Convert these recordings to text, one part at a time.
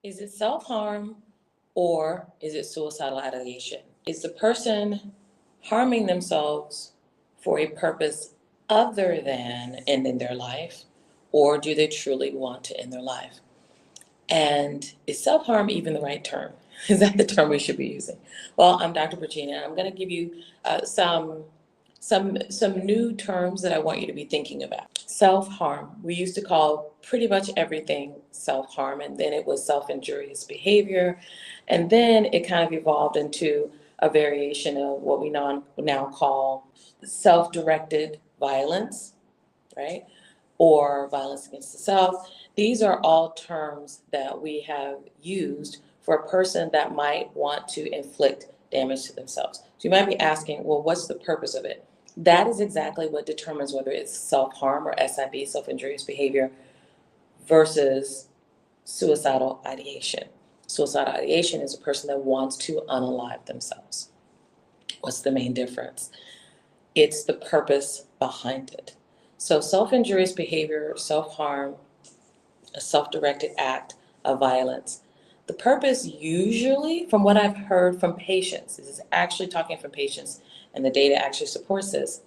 Is it self-harm or is it suicidal ideation? Is the person harming themselves for a purpose other than ending their life, or do they truly want to end their life? And is self-harm even the right term? Is that the term we should be using? Well, I'm Dr. Virginia, and I'm going to give you some new terms that I want you to be thinking about. Self-harm. We used to call pretty much everything self-harm, and then it was self-injurious behavior, and then it kind of evolved into a variation of what we now call self-directed violence, right? Or violence against the self. These are all terms that we have used for a person that might want to inflict damage to themselves. So you might be asking, well, what's the purpose of it? That is exactly what determines whether it's self-harm or SIB, self-injurious behavior, versus suicidal ideation. Suicidal ideation is a person that wants to unalive themselves. What's the main difference? It's the purpose behind it. So self-injurious behavior, self-harm, a self-directed act of violence. The purpose usually, from what I've heard from patients, this is actually talking from patients and the data actually supports this,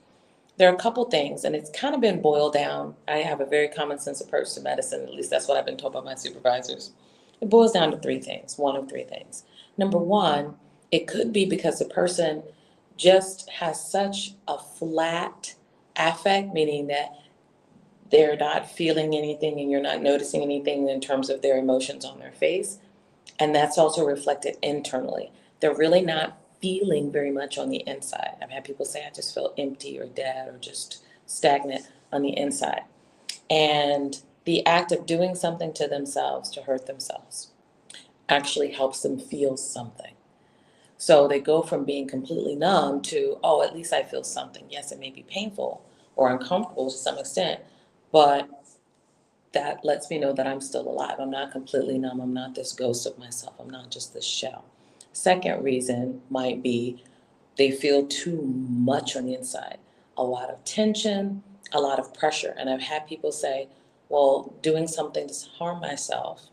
there are a couple things, and it's kind of been boiled down. I have a very common sense approach to medicine, at least that's what I've been told by my supervisors. It boils down to three things, one of three things. Number one, it could be because the person just has such a flat affect, meaning that they're not feeling anything and you're not noticing anything in terms of their emotions on their face. And that's also reflected internally. They're really not feeling very much on the inside. I've had people say, I just feel empty or dead or just stagnant on the inside. And the act of doing something to themselves to hurt themselves actually helps them feel something. So they go from being completely numb to, oh, at least I feel something. Yes, it may be painful or uncomfortable to some extent, but that lets me know that I'm still alive. I'm not completely numb. I'm not this ghost of myself. I'm not just this shell. Second reason might be they feel too much on the inside, a lot of tension, a lot of pressure. And I've had people say, well, doing something to harm myself,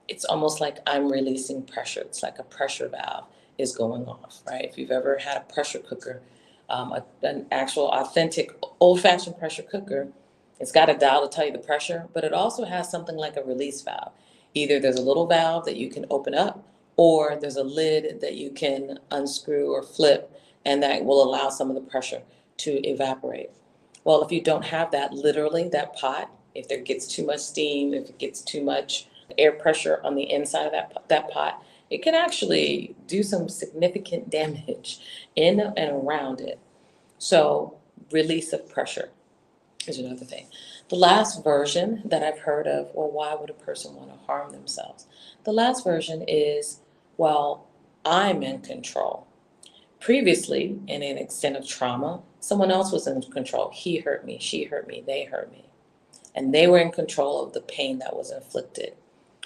it's almost like I'm releasing pressure. It's like a pressure valve is going off, right? If you've ever had a pressure cooker, an actual authentic old-fashioned pressure cooker, it's got a dial to tell you the pressure, but it also has something like a release valve. Either there's a little valve that you can open up, or there's a lid that you can unscrew or flip, and that will allow some of the pressure to evaporate. Well, if you don't have that, literally, that pot, if there gets too much steam, if it gets too much air pressure on the inside of that pot, it can actually do some significant damage in and around it. So release of pressure is another thing. The last version that I've heard of, well, why would a person want to harm themselves? The last version is, well, I'm in control. Previously, in an extent of trauma, someone else was in control. He hurt me, she hurt me, they hurt me. And they were in control of the pain that was inflicted.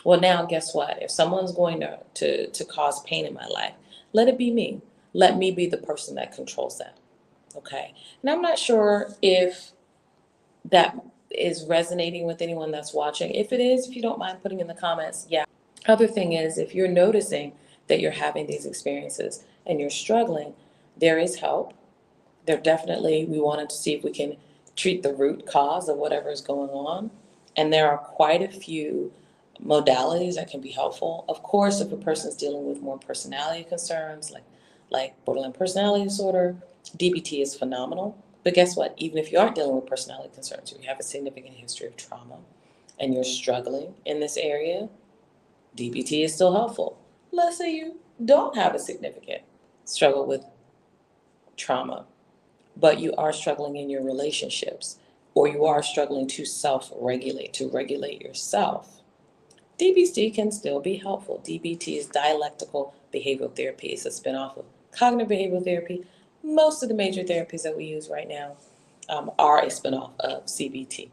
Well, now guess what? If someone's going to cause pain in my life, let it be me. Let me be the person that controls that. Okay? And I'm not sure if that is resonating with anyone that's watching. If it is, if you don't mind putting in the comments, yeah. Other thing is, if you're noticing that you're having these experiences and you're struggling, there is help. There definitely, we wanted to see if we can treat the root cause of whatever is going on. And there are quite a few modalities that can be helpful. Of course, if a person's dealing with more personality concerns, like borderline personality disorder, DBT is phenomenal. But guess what? Even if you aren't dealing with personality concerns, you have a significant history of trauma, and you're struggling in this area, DBT is still helpful. Let's say you don't have a significant struggle with trauma, but you are struggling in your relationships, or you are struggling to self-regulate, to regulate yourself. DBT can still be helpful. DBT is dialectical behavioral therapy. It's a spinoff of cognitive behavioral therapy. Most of the major therapies that we use right now are a spinoff of CBT,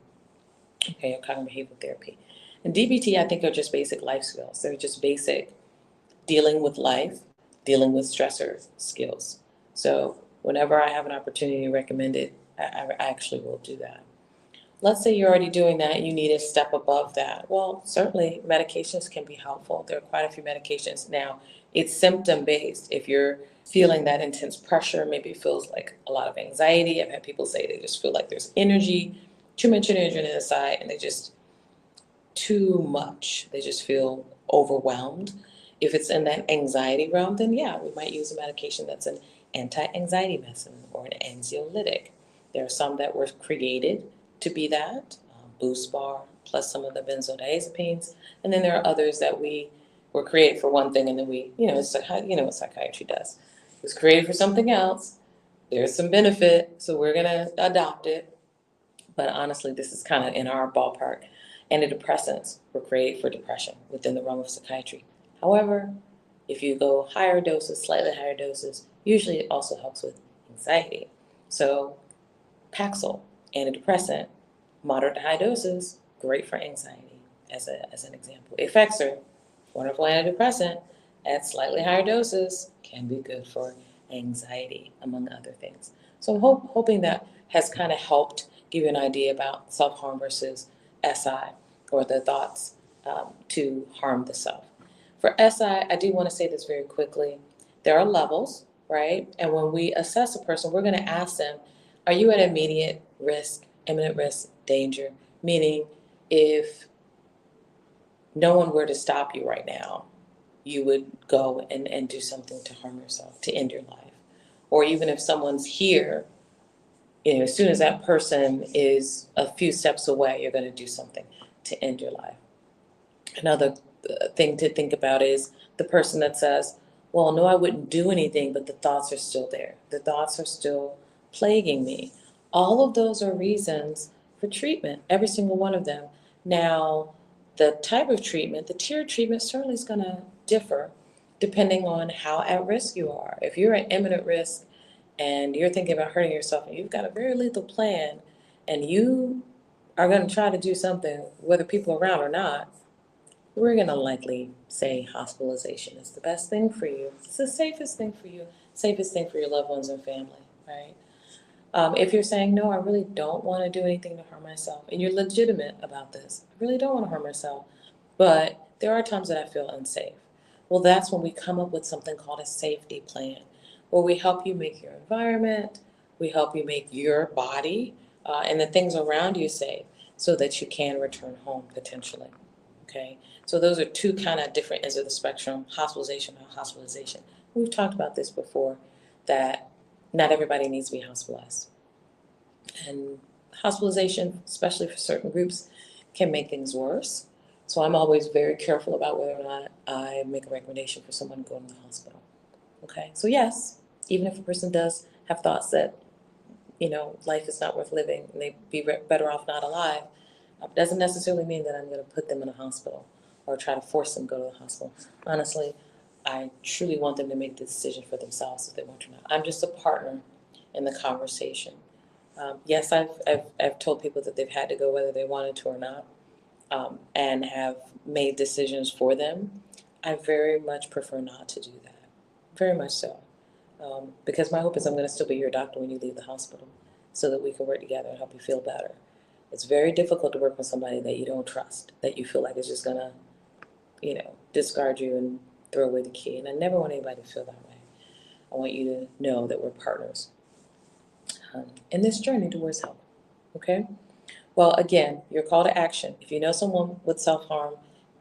okay, or cognitive behavioral therapy. And DBT, I think, are just basic life skills. They're just basic dealing with life, dealing with stressor skills. So whenever I have an opportunity to recommend it, I actually will do that. let's say you're already doing that, you need a step above that. Well, certainly medications can be helpful. There are quite a few medications. Now, it's symptom based. If you're feeling that intense pressure, maybe it feels like a lot of anxiety. I've had people say they just feel like there's energy, too much energy on the inside, and they just too much. They just feel overwhelmed. If it's in that anxiety realm, then yeah, we might use a medication that's an anti-anxiety medicine or an anxiolytic. There are some that were created to be that, Boost Bar, plus some of the benzodiazepines, and then there are others that we were created for one thing, and then it's like, what psychiatry does. It was created for something else. There's some benefit, so we're gonna adopt it. But honestly, this is kind of in our ballpark. Antidepressants were created for depression within the realm of psychiatry. However, if you go higher doses, slightly higher doses, usually it also helps with anxiety. So Paxil, antidepressant, moderate to high doses, great for anxiety, as an example. Effexor, wonderful antidepressant, at slightly higher doses, can be good for anxiety, among other things. So I'm hoping that has kind of helped give you an idea about self-harm versus SI, or the thoughts to harm the self. For SI, I do want to say this very quickly. There are levels, right? And when we assess a person, we're going to ask them, are you at immediate risk, imminent risk, danger? Meaning, if no one were to stop you right now, you would go and do something to harm yourself, to end your life. Or even if someone's here, as soon as that person is a few steps away, you're going to do something to end your life. Another thing to think about is the person that says, well, no, I wouldn't do anything, but the thoughts are still there. The thoughts are still plaguing me. All of those are reasons for treatment, every single one of them. Now, the type of treatment, the tiered treatment certainly is going to differ depending on how at risk you are. If you're at imminent risk and you're thinking about hurting yourself and you've got a very lethal plan and you are going to try to do something, whether people are around or not, we're going to likely say hospitalization is the best thing for you. It's the safest thing for you, safest thing for your loved ones and family, right? If you're saying, no, I really don't want to do anything to harm myself, and you're legitimate about this, I really don't want to harm myself, but there are times that I feel unsafe. Well, that's when we come up with something called a safety plan, where we help you make your environment, we help you make your body and the things around you safe so that you can return home potentially. Okay, so those are two kind of different ends of the spectrum, hospitalization and hospitalization. We've talked about this before, that not everybody needs to be hospitalized. And hospitalization, especially for certain groups, can make things worse. So I'm always very careful about whether or not I make a recommendation for someone to go to the hospital. Okay, so yes, even if a person does have thoughts that, life is not worth living and they'd be better off not alive, doesn't necessarily mean that I'm going to put them in a hospital or try to force them to go to the hospital. Honestly, I truly want them to make the decision for themselves if they want to or not. I'm just a partner in the conversation. Yes, I've told people that they've had to go whether they wanted to or not, and have made decisions for them. I very much prefer not to do that, very much so, because my hope is I'm going to still be your doctor when you leave the hospital, so that we can work together and help you feel better. It's very difficult to work with somebody that you don't trust, that you feel like is just going to, discard you and throw away the key. And I never want anybody to feel that way. I want you to know that we're partners in this journey towards help. Okay? Well, again, your call to action. If you know someone with self-harm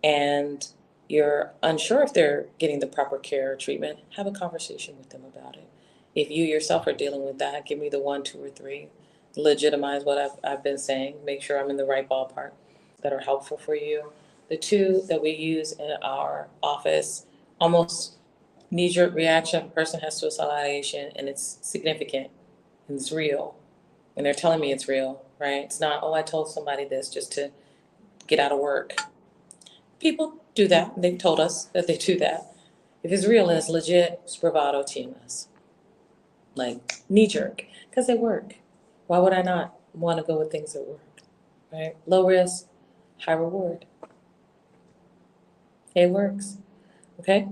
and you're unsure if they're getting the proper care or treatment, have a conversation with them about it. If you yourself are dealing with that, give me the 1, 2, or 3. Legitimize what I've been saying. Make sure I'm in the right ballpark that are helpful for you. The 2 that we use in our office, almost knee-jerk reaction. A person has suicidal ideation and it's significant and it's real. And they're telling me it's real, right? It's not, oh, I told somebody this just to get out of work. People do that. They've told us that they do that. If it's real and it's legit, it's bravado TMS. Like knee jerk, because they work. Why would I not want to go with things that work, right? Low risk, high reward. It works, okay?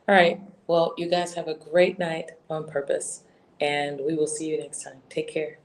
All right, well, you guys have a great night on purpose, and we will see you next time. Take care.